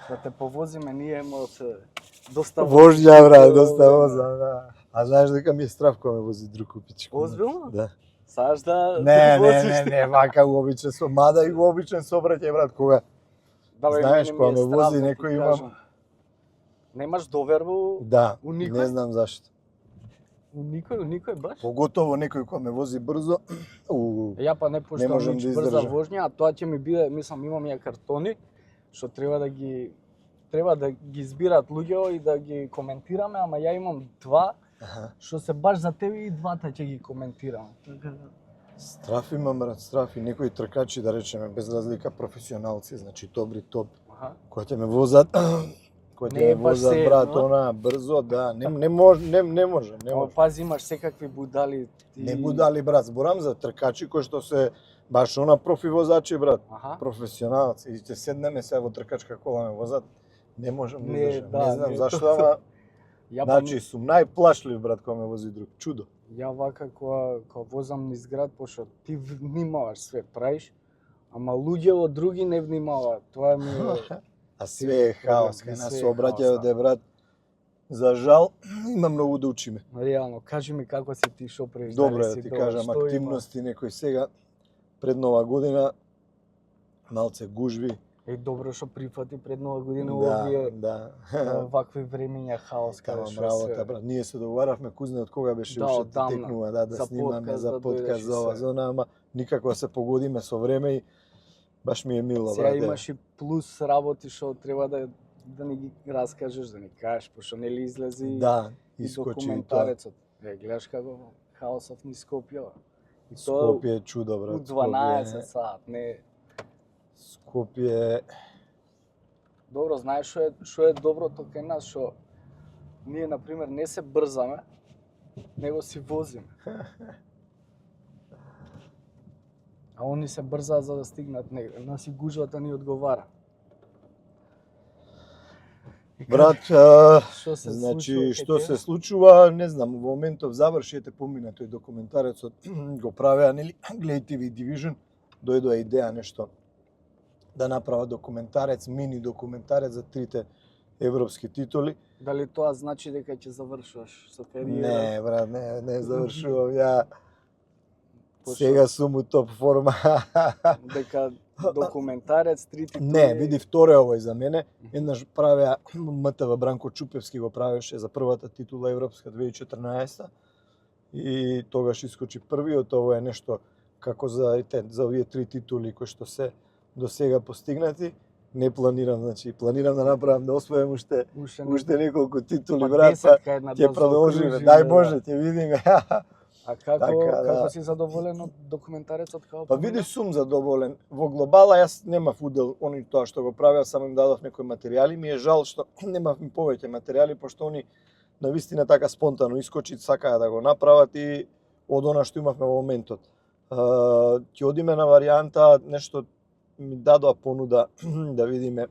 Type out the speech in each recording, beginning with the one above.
Да те повозиме, ние имаме доста Вожња, брат, доста возам, да. А знаеш дека ми е страв кога ме вози друг купичко. Озбилно? Да. Саш да Не, вака уобичен со мада и уобичен сообраќај, брат, кога знаеш кога ме вози некој имам. Немаш доверба Да, у никој? не знам зашто. У никој баш? Поготово некој кој ме вози брзо, Ја па не пуштам можам нич да брза издржам. вожња, а тоа ќе ми биде, мислам, имам ја картони, што треба да ги избират луѓето и да ги коментираме, ама ја имам два, што се баш за тебе и двата ќе ги коментираме. Страф имам, брат, страф и некои тркачи, да речеме, без разлика професионалци, значи добри топ, кои ќе ме возат, брат, она брзо, да, не може. Ама пази, имаш секакви будали. Не будали, брат, зборам за тркачи кои што се баш она профи возачи, брат, професионалци. И ќе седнеме сега во тркачка кола ме возат, не можам да издржам. Не знам зашто, ама значи сум најплашлив, брат, кога ме вози друг. Чудо. Ја вака кога возам низ град, пошто ти внимаваш, све правиш, ама луѓето други не внимаваат. Тоа ми е... А све е хаос, кај нас обраќајте, брат. За жал, има многу да учиме. Реално, кажи ми како си ти, шо правиш? Добро е да ти кажам, активности некој сега, пред Нова година, малце гужви. Добро што прифати пред Нова година овие вакви времења хаос каде што работа, брат. Ние се договаравме кузне од кога беше уште текнува, да снимаме за подкаст за ова зона, ама никако да се погодиме со време и баш ми е мило, брат. Сега имаш и плюс работи што треба да ни ги раскажеш, да ни кажеш, пошто нели излези и документарецот. Гледаш како хаосот ни Скопје. Скопје е чудо, брат. У 12 сат, не. Скопје. Добро, знаеш што е доброто кај нас, што ние на пример не се брзаме, него си возиме. А они се брзаат за да стигнат негде. Наси гужвата ни одговара. Брат, значи што се случува, не знам, во моментов завршете помина тој документарецот, го правеа, нели, гледај TV Division, дојдоа идеја нешто да направа документарец, мини документарец за трите европски титули. Дали тоа значи дека ќе завршуваш со кариера? Не, брат, не завршувам. Ја сега сум у топ форма. Дека документарец, три титули... Не, види, второ овој за мене. Еднаш правеа МТВ Бранко Чупевски го правеше за првата титула европска 2014 и тогаш искочи првиот. Ово е нешто како за овие три титули кои што се до сега постигнати. Не планирам, значи планирам да направам да освојам уште неколку титули, брат, ќе продолжиме. Дај Боже, ќе видиме. А како си задоволен од документарецот како? Па види, сум задоволен. Во глобала јас немав удел они тоа што го правеа, само им дадов некои материјали. Ми е жал што немав повеќе материјали, пошто они навистина така спонтано искочи, сакаа да го направат и од она што имавме во моментот. Ќе одиме на варијанта, нешто ми дадоа понуда да видиме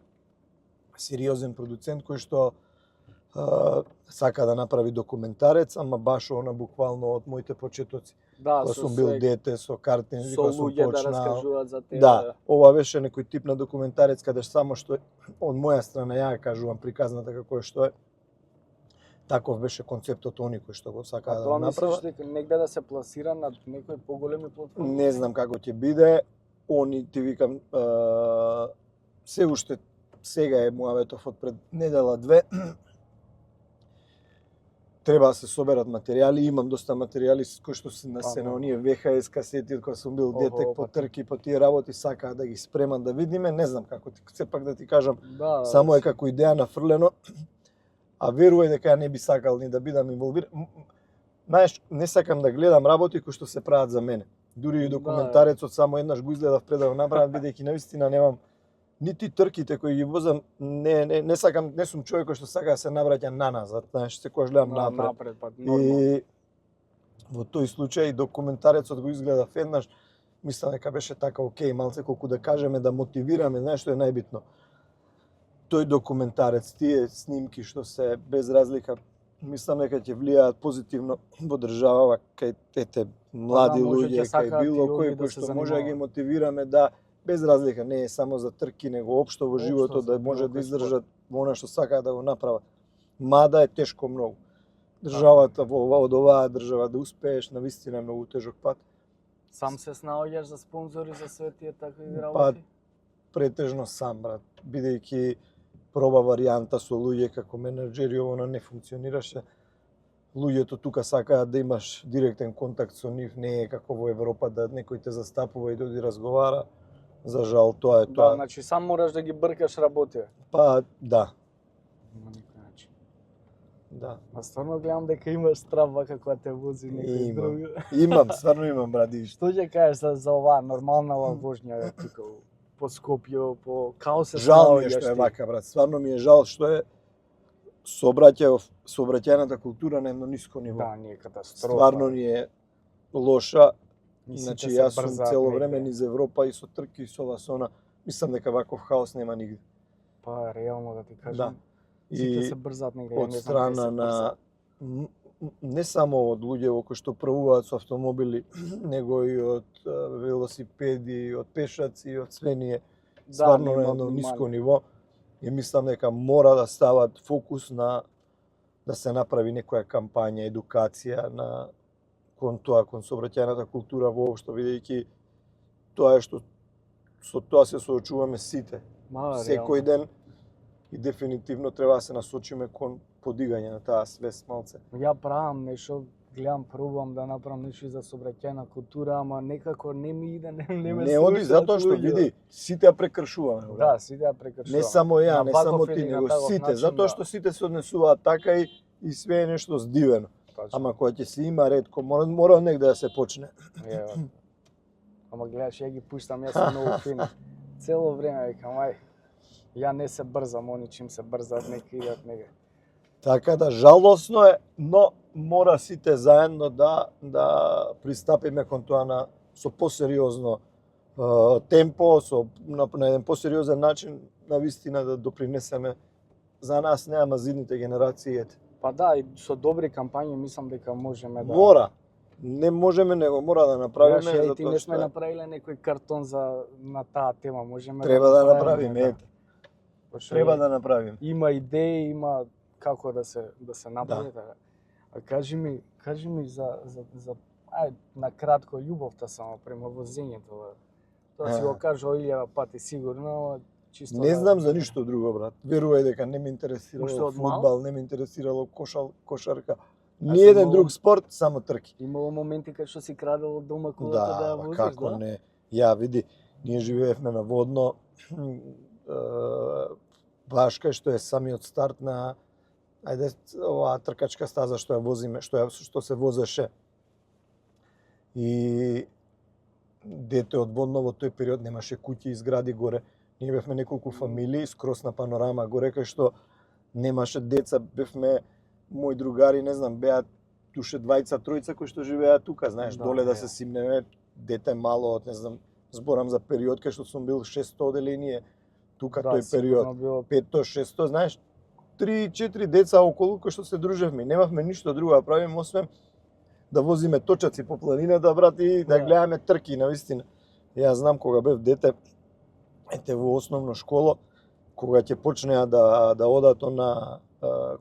сериозен продуцент кој што сака да направи документарец, ама баш она буквално од моите почетоци. Кога сум бил дете со картин, кога сум почнал. Да раскажуваат за тебе. Да, ова беше некој тип на документарец каде само што од моја страна ја кажувам приказната како е што е. Таков беше концептот они кој што го сакаа да направат. Тоа мислиш дека негде да се пласира на некои поголеми платформи? Не знам како ќе биде. Они, ти викам, се уште сега е муаветов од пред недела-две. Треба да се соберат материјали, имам доста материјали кои што се на оние VHS касети од кога сум бил дете, по трки, по тие работи, сакаа да ги спремат да видиме, не знам како сепак да ти кажам, само е како идеја нафрлено, а верувај дека ја не би сакал ни да бидам инволвиран. Знаеш, не сакам да гледам работи кои што се прават за мене. Дури и документарецот само еднаш го изгледав пред да го направам, бидејќи навистина немам нити трките кои ги возам, не сакам, не сум човек кој што сака да се навраќа наназад, знаеш, секогаш гледам напред. И во тој случај документарецот го изгледав еднаш, мислам дека беше така окей, малце колку да кажеме, да мотивираме, знаеш што е најбитно. Тој документарец, тие снимки што се без разлика, мислам дека ќе влијаат позитивно во држава кај тете млади луѓе, кај било кој што може да ги мотивираме да без разлика, не е само за трки, него општо во Општо животот за да може било да кој издржат во она што сакаат да го направат. Мада е тешко многу. Државата од оваа држава да успееш на вистина е многу тежок пат. Сам се снаоѓаш за спонзори за све тие такви Па, работи? претежно сам, брат. Бидејќи проба варијанта со луѓе како менаџери, оно не функционираше. Луѓето тука сакаат да имаш директен контакт со нив, не е како во Европа да некој те застапува и да оди разговара. За жал, тоа е Да, тоа. значи сам мораш да ги бркаш работи. Па, да, Има никој начин. да. А стварно гледам дека имаш страв вака кога те вози некој друг. Имам, стварно имам, бради. Што ќе кажеш за оваа нормална воžња тука по Скопје, по као се Жал ми е снаоѓаш што е ти? вака, брат. Стварно ми е жал што е сообраќајната култура на едно ниско ниво. Да, не е катастрофа. Стварно ни е лоша. И сите Значи, се јас сум брзаат цело негде. време низ Европа и со трки и со ова со она. Мислам дека ваков хаос нема нигде. Па, реално да ти кажам. Да. Сите И се брзаат негде. од не знам кај страна се на брзаат. не само од луѓе кои што правуваат со автомобили, него и од велосипеди, од пешаци, од све ние. Стварно на едно ниско ниво. И мислам дека мора да стават фокус на да се направи некоја кампања, едукација кон сообраќајната култура воопшто, бидејќи тоа е што со тоа се соочуваме сите. Секој ден и дефинитивно треба да се насочиме кон подигање на таа свест малце. Ја правам нешто, гледам, пробувам да направам нешто и за сообраќајна култура, ама некако не ми иде, не ме Не оди слушаат затоа што луѓе. види, сите ја прекршуваме. брат. Да, сите ја прекршуваме. Не само ја, На не ваков само или ти, на него таков сите, начин, затоа да. што сите се однесуваат така и све е нешто здивено. Точно. Ама кога ќе се има ред, мора од негде да се почне. Ева. Ама гледаш, ја ги пуштам, јас сум многу фин. Цело време викам, ај, ја не се брзам, они чим се брзаат, нека идат нега. Така да жалосно е, но мора сите заедно да пристапиме кон тоа со посериозно темпо, на еден посериозен начин, на вистина да допринесеме за нас, не ама за идните генерации. Па да, и со добри кампањи мислам дека можеме да... Мора. Не можеме, него мора да направиме. Знаеш, ја и ти затоа не што сме направиле некој картон на таа тема, можеме треба да направиме, ете. Пошто Треба да направиме. Има идеи, има како да се направи така. А кажи ми за ај на кратко љубовта само према возењето. Тоа си го кажа илјада пати сигурно, ама чисто Не знам за ништо друго, брат. Верувај дека не ме Уште интересирало од мал? фудбал, не ме интересирало кошарка. А Ни еден само- друг спорт, само трки. Имало моменти кај што си крадел од дома колата да ја Да, возиш, како да? не. Ја види, ние живеевме на Водно, баш кај што е самиот старт на оваа тркачка стаза што ја возиме, што се возеше. И дете од Водно во тој период немаше куќи и згради горе. Ние бевме неколку фамилии, скрос на панорама горе, кај што немаше деца, бевме мои другари, не знам, беа туше двајца, тројца кои што живеат тука, знаеш, Да, доле да е. се симнеме, дете мало од, не знам, зборам за период кај што сум бил 600 оделение, тука Да, тој период, сигурно било 500, 600, знаеш, 3-4 деца околу кои што се дружевме, немавме ништо друго да правиме освен да возиме точаци по планината, брат, и да Да. гледаме трки, навистина. Јас знам кога бев дете, ете во основно школо, кога ќе почнеа да одат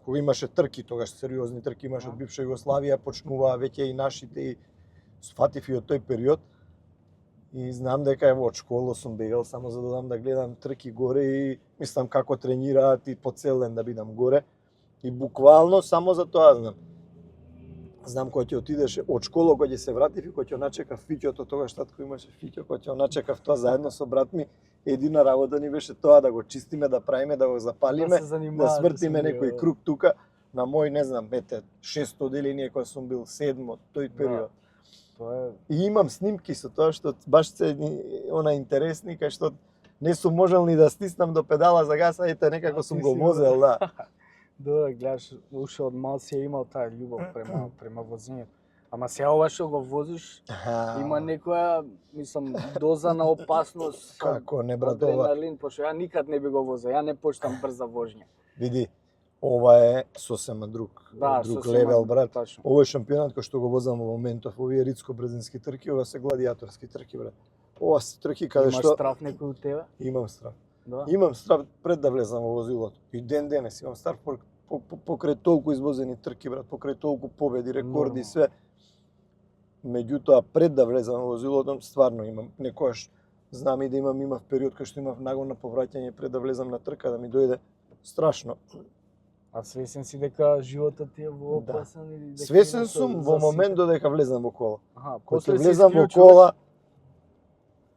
кога имаше трки, тогаш сериозни трки имаше од бивша Југославија, почнуваа веќе и нашите и сфатив и од тој период. И знам дека од школа сум бегал само за да дам да гледам трки горе и мислам како тренираат и по цел ден да бидам горе. И буквално само за тоа знам. Знам кога ќе отидеше од школа, кога ќе се вратив и кога ќе начекав фиќото, тогаш татко имаше фиќо, кога ќе начекав тоа заедно со брат ми, едина работа ни беше тоа да го чистиме, да правиме, да го запалиме, се занимавате да свртиме со него, некој круг тука на мој, не знам, 600 оделение кога сум бил 7 тој период. Тоа е И имам снимки со тоа што баш се она интересни, кај што не сум можел ни да стиснам до педала за гаса, ете некако сум ти го си возел, да. добро, гледаш, уште од мал си ја имал таа љубов према возењето. Ама сега ова што го возиш, има некоја, мислам, доза на опасност. Како не, брат, ова. Адреналин, пошто ја никад не би го возел, ја не почитам брза вожња. Види, ова е сосема друг сосема левел, брат. Точно. Овој шампионат кој што го возам во моментов, овие рицко-брзински трки, ова се гладијаторски трки, брат. ова се трки каде Имаш што страв некој од тебе? имам страв. Да. Имам страв пред да влезам во возилото. И ден денес имам страв покрај толку извозени трки, брат, покрај толку победи, рекорди и све. Меѓутоа, пред да влезам во возилото, стварно имам некојаш знам и да имав период кај што имав нагон на повраќање пред да влезам на трка, да ми дојде страшно. А свесен си дека животот ти е во Да. опасен или дека Свесен има сум за во сите? момент додека влезам во кола. Аха, Кога после ќе се влезам во исклучуваш. кола,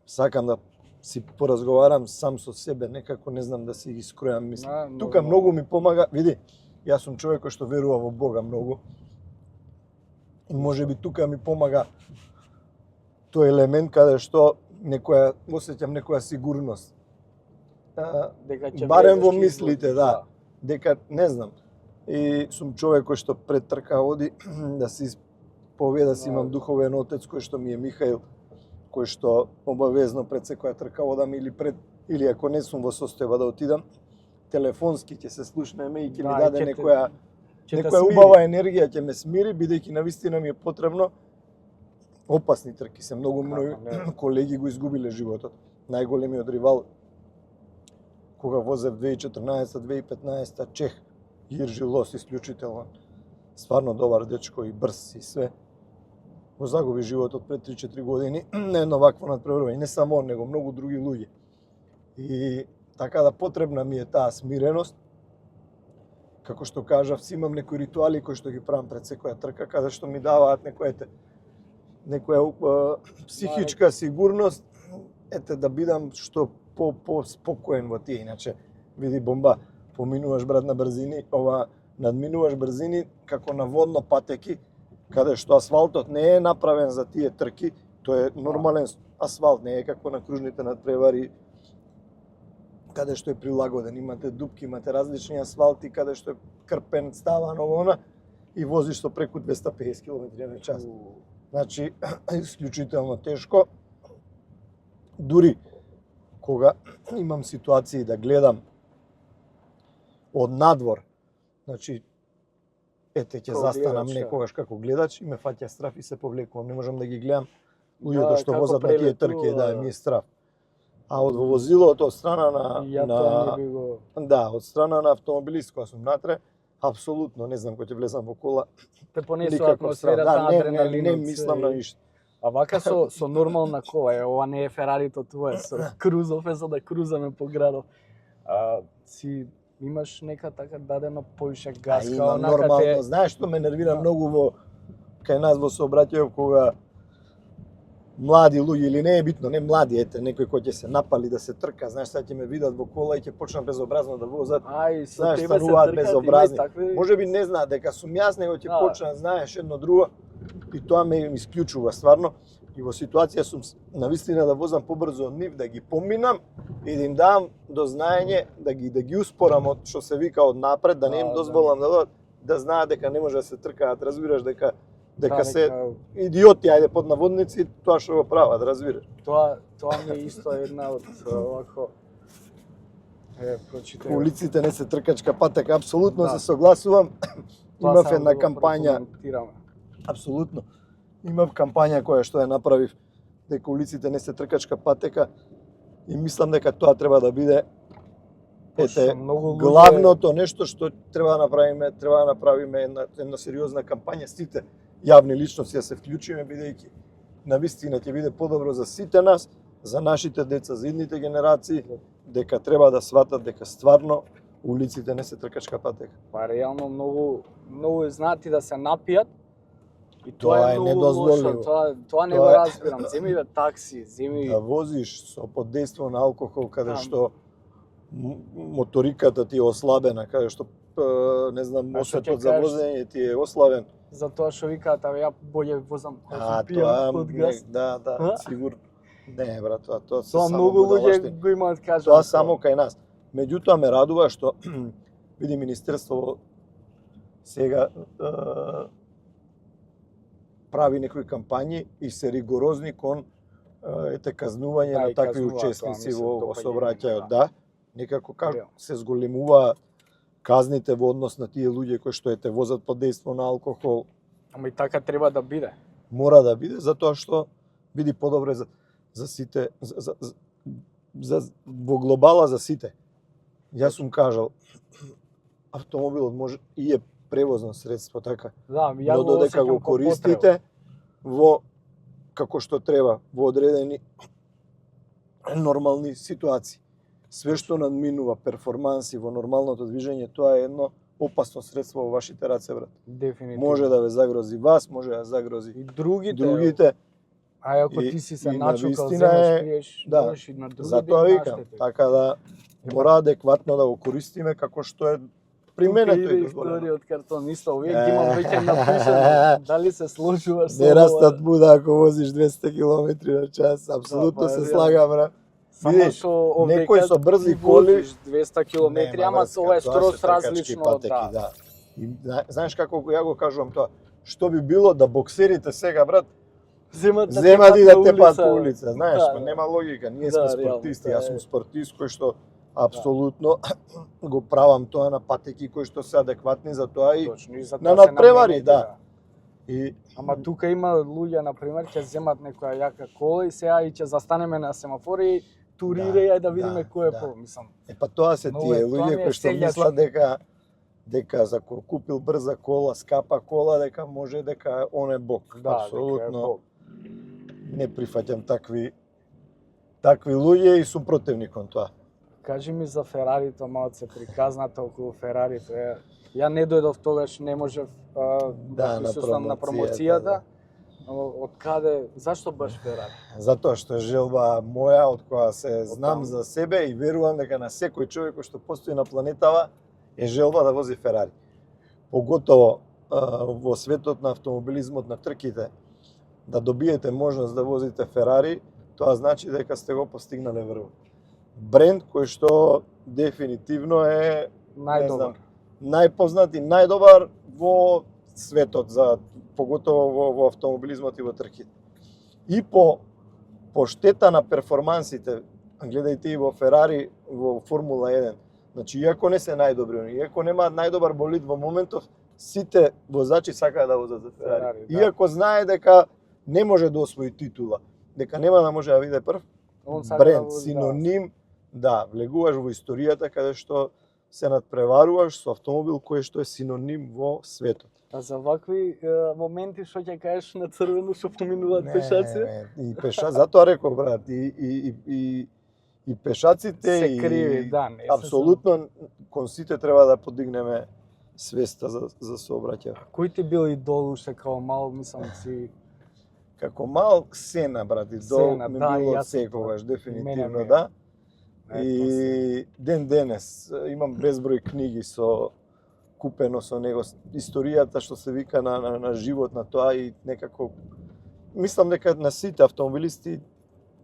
сакам да си поразговарам сам со себе, некако не знам да си ги скројам мисли. Тука многу ми помага, види, јас сум човек кој што верува во Бога многу. И можеби тука ми помага тој елемент каде што осеќам некоја сигурност. дека ќе Барем влезеш, во ќе мислите, излезеш, да. Дека не знам. И сум човек кој што пред трка оди да се исповеда, си имам духовен отец кој што ми е Михаил, кој што обавезно пред секоја трка одам или ако не сум во состојба да отидам, телефонски ќе се слушнеме и ќе ми даде некоја убава енергија, ќе ме смири, бидејќи навистина ми е потребно. Опасни трки се, многу мои колеги го изгубиле животот. Најголемиот ривал кога возев 2014-2015 Чех, Иржи Лос, исклучително. Стварно добар дечко и брз и све. Го загуби животот пред 3-4 години на едно вакво надпреварување. Не само он, него многу други луѓе. И така да потребна ми е таа смиреност. Како што кажав, си имам некои ритуали кои што ги правам пред секоја трка, каде што ми даваат некоја психичка сигурност, да бидам што по-спокоен во тие. Иначе, види бомба, поминуваш брат на брзини, надминуваш брзини како на водно патеки, каде што асфалтот не е направен за тие трки, тој е нормален асфалт, не е како на кружните надпревари, каде што е прилагоден, имате дупки, имате различни асфалти, каде што е крпен, ставан, ово и возиш со преку 250 км/ч. Значи, исклучително тешко. Дури кога имам ситуации да гледам од надвор, значи, ќе застанам некогаш како гледач и ме фаќа страф и се повлекувам. Не можам да ги гледам луѓето што возат на тие трки, ми е страф. А од во возилото, од страна од страна на автомобилист која сум натре, апсолутно не знам кој ќе влезам во кола. Те понесува атмосферата, адреналинот. Не мислам на ништо. А вака со нормална кола, ова не е Ферарито твое, со крузов за да крузаме по градот. Си имаш нека така дадено повише газ, као нормално. Знаеш што ме нервира многу кај нас во сообраќајот кога млади луѓе или не е битно, не млади, некој кој ќе се напали да се трка, знаеш, сега ќе ме видат во кола и ќе почнат безобразно да возат. Со тебе се безобразни. Можеби не знаат дека сум јас, него ќе почнат, знаеш, едно друго и тоа ме исклучува стварно. И во ситуација сум навистина да возам побрзо од нив, да ги поминам и да им давам до знаење, да ги успорам од што се вика од напред, да не им дозволам да знаат дека не може да се тркаат, разбираш дека се идиоти, ајде под наводници, тоа што го прават, разбираш. Тоа ми е исто една од овако прочитај. Улиците не се тркачка патека, апсолутно се согласувам. Имав една кампања. Апсолутно. Имав кампања која што ја направив дека улиците не се тркачка патека и мислам дека тоа треба да биде главното нешто што треба да направиме една сериозна кампања, сите јавни личности да се вклучиме, бидејќи навистина ќе биде подобро за сите нас, за нашите деца, за идните генерации, дека треба да сватат дека стварно улиците не се тркачка патека. Па реално многу знаат и да се напијат. И тоа е недозволиво. Тоа не го разбирам. Земи такси, да возиш со подејство на алкохол каде што моториката ти е ослабена, каде што не знам, осетот за возење ти е ослабен. Затоа што викаат, ја боле возам кога пијам под газ. Да, сигурно. Не, брат, тоа се само многу луѓе го имаат кажано. Тоа само кај нас. Меѓутоа ме радува што види Министерство сега прави некои кампањи и се ригорозни кон казнување на такви учесници во сообраќајот. Да, некако како се зголемува казните во однос на тие луѓе кои што возат под дејство на алкохол. Ама и така треба да биде. Мора да биде, затоа што биди подобро за сите во глобала за сите. Јас сум кажал автомобилот може и е превозно средство така. Да, ја Но го додека осеќам го како користите во како што треба, во одредени нормални ситуации. Све што надминува перформанси во нормалното движење, тоа е едно опасно средство во вашите раце, брат. Дефинитивно. Може да ве загрози вас, може да загрози И другите. А ако ти си се и начукал, навистина земеш, пиеш, да, можеш и на други затоа да им викам, наштетиш. така да мора адекватно да го користиме како што е при мене Тука тој иде дозволено. историја од картон, исто, овие ги имам веќе напишано. Дали се сложуваш со Не ова? растат буда ако возиш 200 км на час, апсолутно па, се реално. слагам, брат. Само Видиш, што овде некој со брзи коли 200 км, ама ова е скроз различно, да. И знаеш како ја го кажувам тоа? Што би било да боксерите сега, брат, земат и да те пат по улица, знаеш, Да, па да. нема логика. Ние Да, сме реално, спортисти, тоа јас сум е. спортист кој што апсолутно го правам тоа на патеки кои што се адекватни за тоа и Точно, и за на тоа се надпревари, наменети, да. И Ама тука има луѓе, на пример, ќе земат некоја јака кола и сега и ќе застанеме на семафори и турирај да видиме кој е да. по, мислам. па тоа се Много тие е, тоа луѓе ми е кои што селјачки. мислат дека за кој купил брза кола, скапа кола, дека може дека он е бог. Да, дека е Апсолутно Бог. не прифаќам такви луѓе и сум противник кон тоа. Кажи ми за Ферарито, малце приказната околу Ферарито. Ја не дојдов тогаш, не можев да на присуствам на промоцијата, промоцијата. Од каде, зашто баш Ферари? Затоа што е желба моја од која се знам таму. за себе и верувам дека на секој човек кој што постои на планетава е желба да вози Ферари. Поготово во светот на автомобилизмот, на трките, да добиете можност да возите Ферари, тоа значи дека сте го постигнале врв. Бренд кој што дефинитивно е Најдобар. најпознат и најдобар во светот, за поготово во автомобилизмот и во трките. И по штета на перформансите, гледајте и во Ферари во Формула 1. Значи, иако не се најдобри, иако немаат најдобар болид во моментов, сите возачи сакаат да возат за Ферари. Ферари, да. Иако знае дека не може да освои титула, дека нема да може да биде прв, Он сака да бренд, вози, синоним, да, влегуваш во историјата каде што се надпреваруваш со автомобил кој што е синоним во светот. А за вакви моменти што ќе кажеш на црвено што поминуваат пешаци? И затоа реков, брат, и пешаците Се криви, да, не се апсолутно кон сите треба да подигнеме свеста за сообраќај. Кој ти бил идол уште као мал, мислам си? Како мал Сена, брат, идол Сена, ми да, било и јас од секогаш, мене дефинитивно, ми е. да. И ден денес имам безброј книги со купено со него, историјата што се вика на живот на тоа и некако мислам дека на сите автомобилисти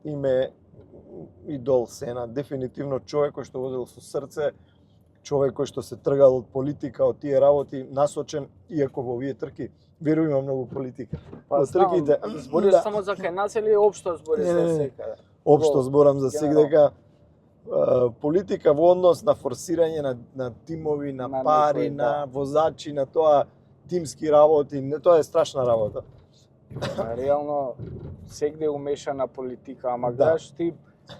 име идол Сена, дефинитивно човек кој што возел со срце, човек кој што се тргал од политика, од тие работи, насочен, иако во овие трки верувам има многу политика. Па, Во трките, збориш да. само за кај нас или општо збориш Не, за не, не. секаде? Општо зборам за сега Генерално. дека политика во однос на форсирање на тимови, на На пари, некој, на да. возачи, на тоа тимски работи, тоа е страшна работа. Реално сегде умешана политика, ама Да. гледаш ти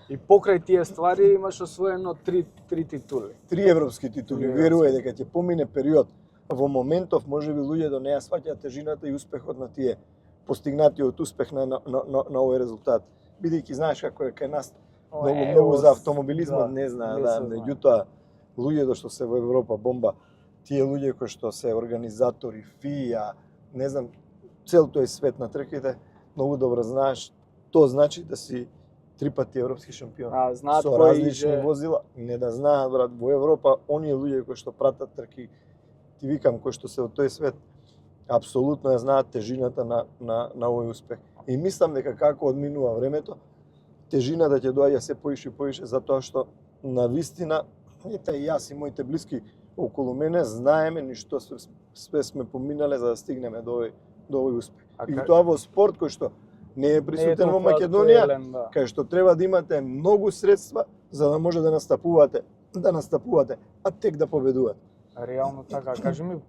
и покрај тие ствари имаш освоено три титули. 3 европски титули, Три верувај европски. дека ќе помине период. Во моментов можеби луѓето не ја сваќаат тежината и успехот на тие постигнатиот успех на овој резултат. Бидејќи знаеш како е кај нас многу за автомобилизмот не знаат, да, меѓутоа луѓето што се во Европа бомба, тие луѓе кои што се организатори, ФИА, не знам, цел тој свет на трките, многу добро знаеш, тоа значи да си 3 пати европски шампион. А, знаат со кој различни иде. возила, не да знаат, брат, во Европа, оние луѓе кои што пратат трки, ти викам, кои што се од тој свет, апсолутно ја знаат тежината на овој успех. И мислам дека како одминува времето, тежината ќе доаѓа се поише и поише, затоа што на вистина, ете и јас и моите блиски околу мене знаеме ништо све сме поминале за да стигнеме до овој успех. И тоа во спорт кој што не е присутен во Македонија, кај што треба да имате многу средства за да може да настапувате, а тек да победувате. Реално така, кажи ми,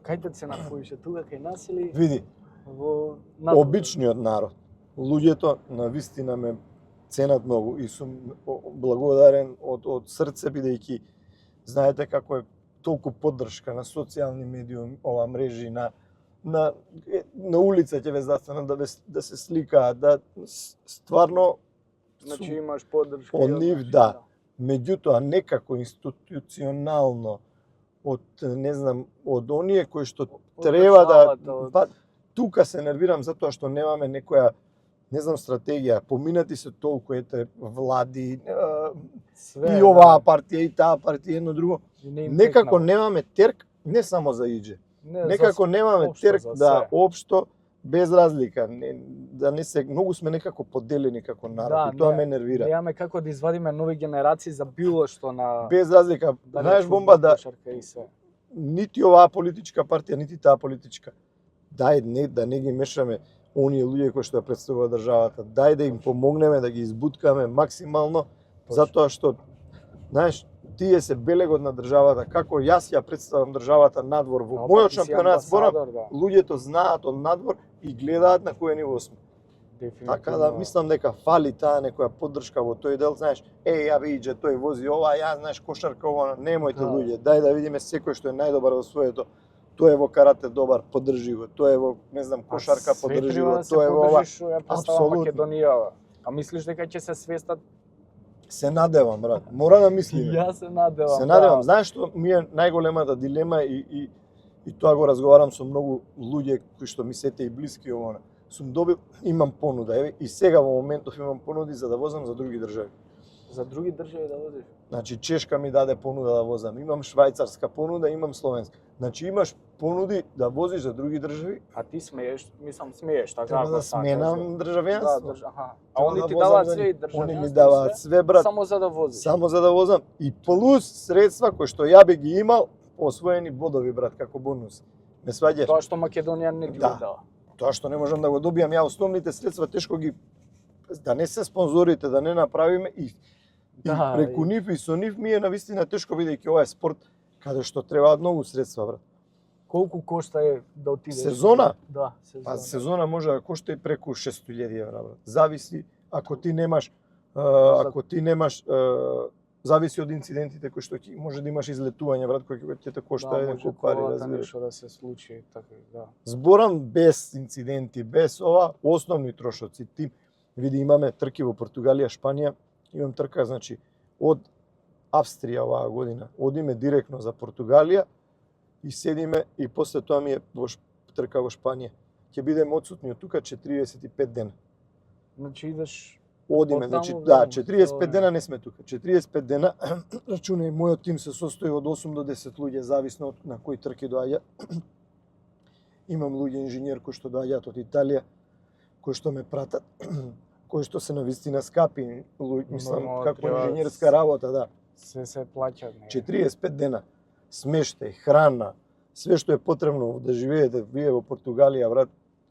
кај се находише тука кај нас или Види, во обичниот народ, луѓето на вистина ме ценат многу и сум благодарен од срце, бидејќи знаете како е толку поддршка на социјални медиуми, мрежи, на улица ќе ве застанат да се сликаат, да стварно Значи имаш поддршка од и од нив, наши, да. Меѓутоа некако институционално од не знам, од оние кои што треба да државата, па тука се нервирам затоа што немаме некоја не знам стратегија, поминати се толку влади, Све, и оваа партија и таа партија едно друго. И не им Некако текнало. немаме терк не само за ИДЖ. Не, Некако немаме општо терк за да се. општо без разлика, да не се многу сме некако поделени како народ и тоа ме нервира. Немаме како да извадиме нови генерации за било што на Без разлика, да знаеш речу, бомба да кошарка и се. нити оваа политичка партија, нити таа политичка. Дај да не ги мешаме оние луѓе кои што ја представуваат државата. Дај да им помогнеме да ги избуткаме максимално, затоа што знаеш, тие се белегот на државата, како јас ја представам државата надвор во мојот шампионат зборам, луѓето знаат од надвор и гледаат на кој ниво сме. Така да мислам дека фали таа некоја поддршка во тој дел, знаеш, ја види тој вози ова, ја знаеш кошарка ова, немојте Да. луѓе, дај да видиме секој што е најдобар во своето. Тој е во карате добар, поддржи го. Тој е во, не знам, кошарка, поддржи го. Тој е во ова. Апсолутно. Македонија. А мислиш дека ќе се свестат? Се надевам, брат. Мора да мислиме. Јас се надевам. Се надевам. Знаеш што ми е најголемата дилема и тоа го разговарам со многу луѓе кои што ми сете и блиски овоа. Сум добил, имам понуда, еве, и сега во моментов имам понуди за да возам за други држави. За други држави да возиш? Значи Чешка ми даде понуда да возам, имам швајцарска понуда, имам словенска. Значи имаш понуди да возиш за други држави. А ти смееш, мислам смееш, така Треба да ако сменам државјанство. Да, аха. А Треба они да ти возам даваат за све нив. и државјанство. Они ми даваат све, брат. Само за да возиш. Само за да возам и плюс средства кои што ја би ги имал освоени бодови, брат, како бонус. Ме сваѓаш? Тоа што Македонија не ти го Да. дава. Тоа што не можам да го добијам, ја основните средства тешко ги да не се спонзорите, да не направиме и Да, преку нив и со нив ми е навистина тешко бидејќи ова е спорт каде што требаат многу средства, брат. Колку кошта да отидеш? Сезона? Да, сезона. Па сезона може да кошта и преку 600.000 евра, брат. Зависи ако ти немаш зависи од инцидентите кои што може да имаш излетување, брат, кој ќе те кошта еден куп пари, разбираш. Нешто да се случи, така, да. Зборам без инциденти, без ова, основни трошоци. Ти види имаме трки во Португалија, Шпанија, имам трка, значи, од Австрија оваа година. Одиме директно за Португалија и седиме и после тоа ми е трка во Шпанија. Ќе бидеме одсутни од тука 45 дена. Значи идеш Одиме, Оттаму значи, во да, Ром, 45 дена не сме тука. 45 дена, рачунај, мојот тим се состои од 8 до 10 луѓе, зависно од на кои трки доаѓа. Имам луѓе инженер кои што доаѓаат од Италија, кои што ме пратат, кои што се навистина скапи, мислам, Но, како треба инженерска работа, да. се плаќа. 45 дена, смештај, храна, све што е потребно да живеете вие во Португалија, брат,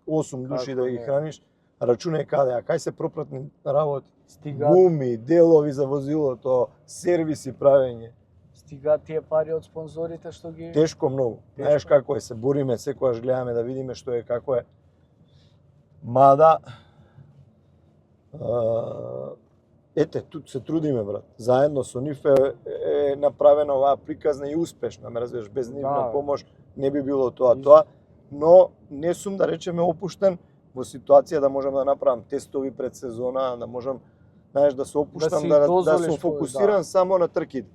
8 души Како да ги не? храниш, рачунај каде, а кај се пропратни работи, Стига, гуми, делови за возилото, сервиси правење. стига тие пари од спонзорите што ги Тешко многу. Знаеш како е, се бориме, секогаш гледаме да видиме што е, како е. Мада, ете, тут се трудиме, брат. Заедно со нив е направена оваа приказна и успешна, ме разбираш, без нивна Да. помош не би било тоа, но не сум да речеме опуштен во ситуација да можам да направам тестови пред сезона, да можам, знаеш, да се опуштам, си да дозволиш сум кој- фокусиран да. само на трките.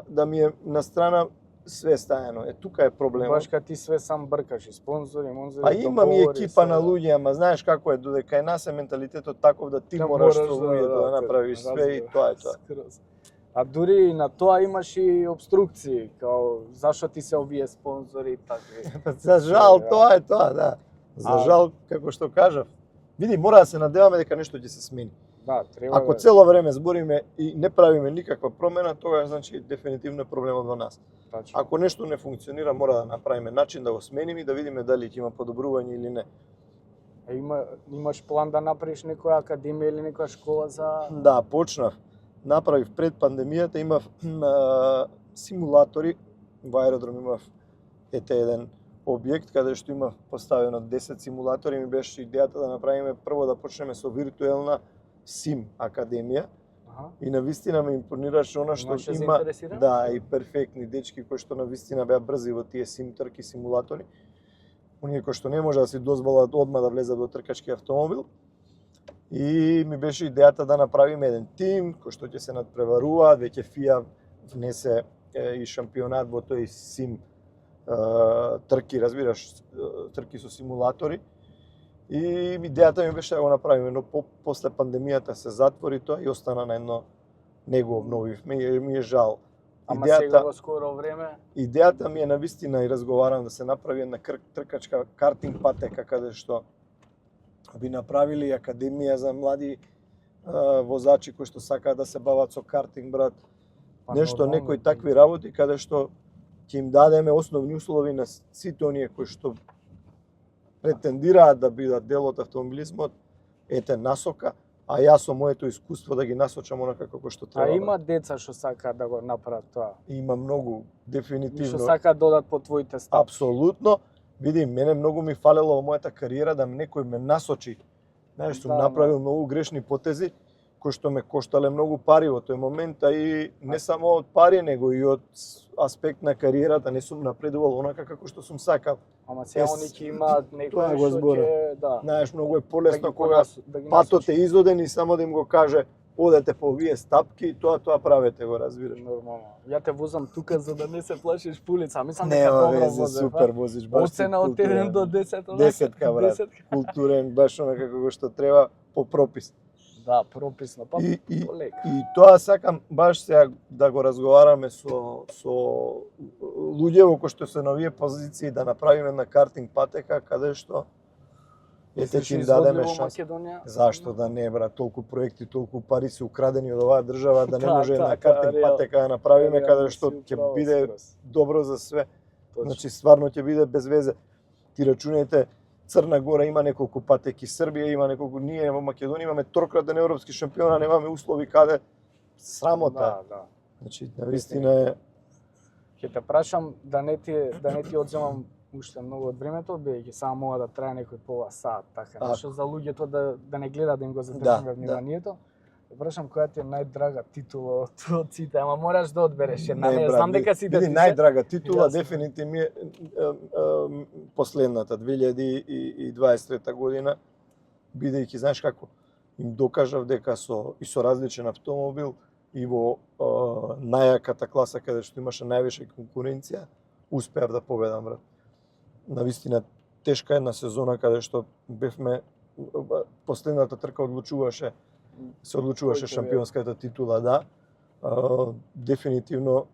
Да ми е на страна све стаено. Е, тука е проблемот. баш кога ти све сам бркаш, и спонзори, монзори, А имам и екипа на луѓе, ама знаеш како е, додека е нас е менталитетот таков да ти мораш со луѓето да направиш све и тоа е тоа. А дури и на тоа имаш и обструкции, као зашо ти се овие спонзори и така. За жал, тоа е тоа, да. За жал, како што кажав. Види, мора да се надеваме дека нешто ќе се смени. Да, треба Ако цело време збориме и не правиме никаква промена, тогаш значи дефинитивно е проблемот во нас. Тачно. Ако нешто не функционира, мора да направиме начин да го смениме и да видиме дали ќе има подобрување или не. Имаш план да направиш некоја академија или некоја школа за Да, почнав. Направив пред пандемијата, имав симулатори, во аеродром имав еден објект каде што имав поставено 10 симулатори, ми беше идејата да направиме прво да почнеме со виртуелна Сим академија Аха. и навистина ме импонираше она што Имаше има, заинтересирани? да, и перфектни дечки кои што навистина беа брзи во тие сим трки, симулатори. Оние кои што не може да си дозволат одма да влезат во тркачки автомобил. И ми беше идејата да направиме еден тим кој што ќе се надпреваруваат, веќе ФИА внесе и шампионат во тој сим трки, разбираш, трки со симулатори. И идејата ми беше да го направиме, но после пандемијата се затвори тоа и остана на едно, не го обновивме, ми е жал. Ама сега во скоро време Идејата ми е навистина и разговарам да се направи една тркачка картинг патека каде што би направили академија за млади возачи кои што сакаат да се бават со картинг, брат. Нешто, некои такви работи каде што ќе им дадеме основни услови на сите оние кои што претендираат да бидат дел од автомобилизмот, ете насока, а јас со моето искуство да ги насочам онака како што треба. А има деца што сакаат да го направат тоа. Има многу, дефинитивно. Што сакаат да одат по твоите стапки. Апсолутно. Види, мене многу ми фалело во мојата кариера да некој ме насочи. Знаеш, сум направил многу грешни потези кои што ме коштале многу пари во тој момент, а и не само од пари, него и од аспект на кариерата, не сум напредувал онака како што сум сакал. Ама сега они ќе имаат некој го што зборам. ќе, да. Знаеш, многу е полесно Да ги кога да ги патот е насочи. изоден и само да им го каже одете по овие стапки, тоа правете, го разбираш. Нормално. Ја те возам тука за да не се плашиш по улица. Мислам дека Нема добро везе, возев. супер возиш, баш си Оцена од 1 до 10. онака, 10 брат. 10. Културен, баш онака како што треба, по пропис. Да, прописно. Па И полека. тоа сакам баш сега да го разговараме со луѓе кои што се на овие позиции, да направиме една картинг патека каде што ете ќе им дадеме шанс. Македонија. Зашто да не, брат, толку проекти, толку пари се украдени од оваа држава, да не Да, може да, една да, картинг реално. патека да направиме каде Реално што си ќе управо биде скрос. добро за све. Точно. Значи стварно ќе биде без везе. Ти рачунајте, Црна Гора има неколку патеки, Србија има неколку, ние во Македонија имаме трократен европски шампион, а немаме услови каде срамота. Да, да. Значи, навистина е Ќе те прашам да не ти одземам уште многу од времето, бидејќи само мога да трае некој пола сат, така нешто за луѓето да не гледа да им го задржиме вниманието. Те прашам која ти е најдрага титула од сите, ама мораш да одбереш една. Не, знам дека сите види, ти најдрага титула Јасно. дефинитивно ми е последната 2023 година, бидејќи знаеш како им докажав дека со различен автомобил и во најаката класа каде што имаше највише конкуренција, успеав да победам, брат. Навистина тешка една сезона каде што бевме последната трка се одлучуваше шампионската титула, да. Дефинитивно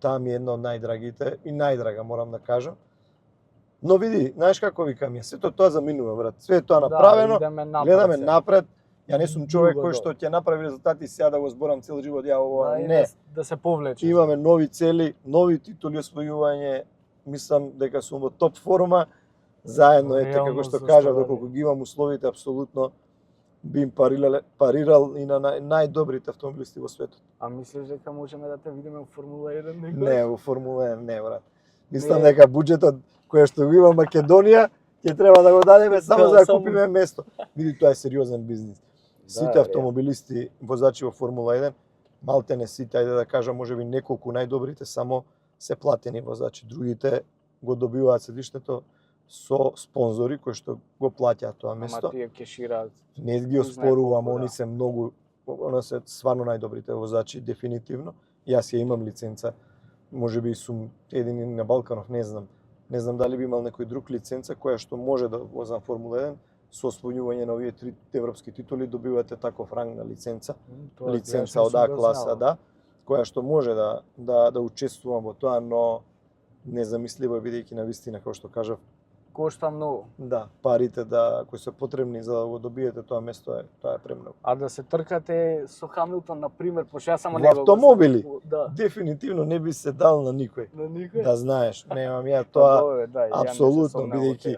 таа ми е една од најдрагите и најдрага морам да кажам. Но види, знаеш како викам ја, сето тоа заминува, брат. Све е тоа направено, гледаме напред. Ја не сум човек кој што ќе направи резултати сега да го зборам цел живот, ја ова не. Да се повлече. Имаме нови цели, нови титули освојување. Мислам дека сум во топ форма. Заедно ете како што кажав, доколку ги имам условите, апсолутно би им парирал и на најдобрите автомобилисти во светот. А мислиш дека можеме да те видиме во Формула 1 некој? Не, во Формула 1 не, брат. Мислам дека буџетот кој што го има Македонија ќе треба да го дадеме само за да купиме место. Види, тоа е сериозен бизнис. Сите автомобилисти, возачи во Формула 1, малтене сите, ајде да кажам, можеби неколку најдобрите само се платени возачи. Другите го добиваат седиштето со спонзори кои што го плаќаат тоа место. Ама тие кешираат. Не ги оспорувам, они се многу, она се стварно најдобрите возачи, дефинитивно. Јас ја имам лиценца, можеби сум едини на Балканов, не знам. Не знам дали би имал некој друг лиценца која што може да возам Формула 1, со освојување на овие 3 европски титули добивате таков ранг на лиценца. Лиценца од А класа, да, која што може да учествувам во тоа, но незамисливо бидејќи навистина, како што кажав, кошта многу. Да, парите кои се потребни за да го добиете тоа место тоа е премногу. А да се тркате со Хамилтон на пример, пошто јас само во автомобили, да. Дефинитивно не би се дал на никој. На никој? Да знаеш, немам ја тоа да, апсолутно, бидејќи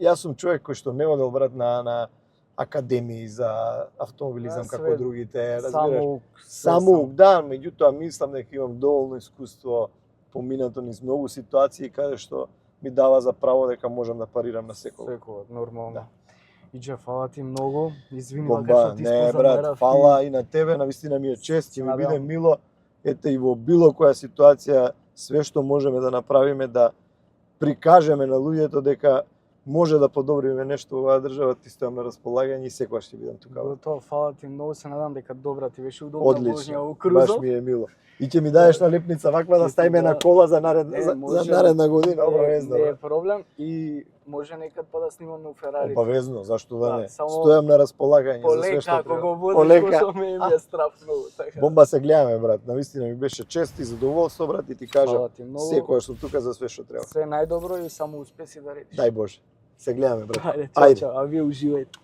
јас сум човек кој што не одел, брат, на академии за автомобилизам како другите, разбираш. Само да, меѓутоа мислам дека имам доволно искуство поминато низ многу ситуации каде што ми дава за право дека можам да парирам на секој. Секој, нормално. Да. Иđе, фала ти многу. Извини Бомба, макар што ти не спозамерав. брат, фала и на тебе, навистина ми е чест, ќе ми биде Надевам. мило. Ете и во било која ситуација све што можеме да направиме да прикажеме на луѓето дека може да подобриме нешто во оваа држава, ти стојам на располагање и секогаш ќе бидам тука. Готово, фала ти многу, се надам дека добра ти беше удобна воžња Одлично, во баш крузов. ми е мило. И ќе ми дадеш налепница ваква да Ќе ти ставиме на да- кола за наредна, Не, за може. наредна година, обавезно. Не е проблем и може некад па да снимаме у Ферари. Обавезно, зашто да Да, не. само Стојам на располагање за све Полека, што ако треба. го возиш, Полека. пошто ме е страф многу. Така. Бомба, се гледаме брат, навистина ми беше чест и задоволство брат и ти кажам, Фала ти многу. секогаш сум тука за све што треба. Све најдобро и само успеси да редиш. Дај Боже. Се гледаме брат. Ајде, чао, Ајде. чао, а вие уживајте.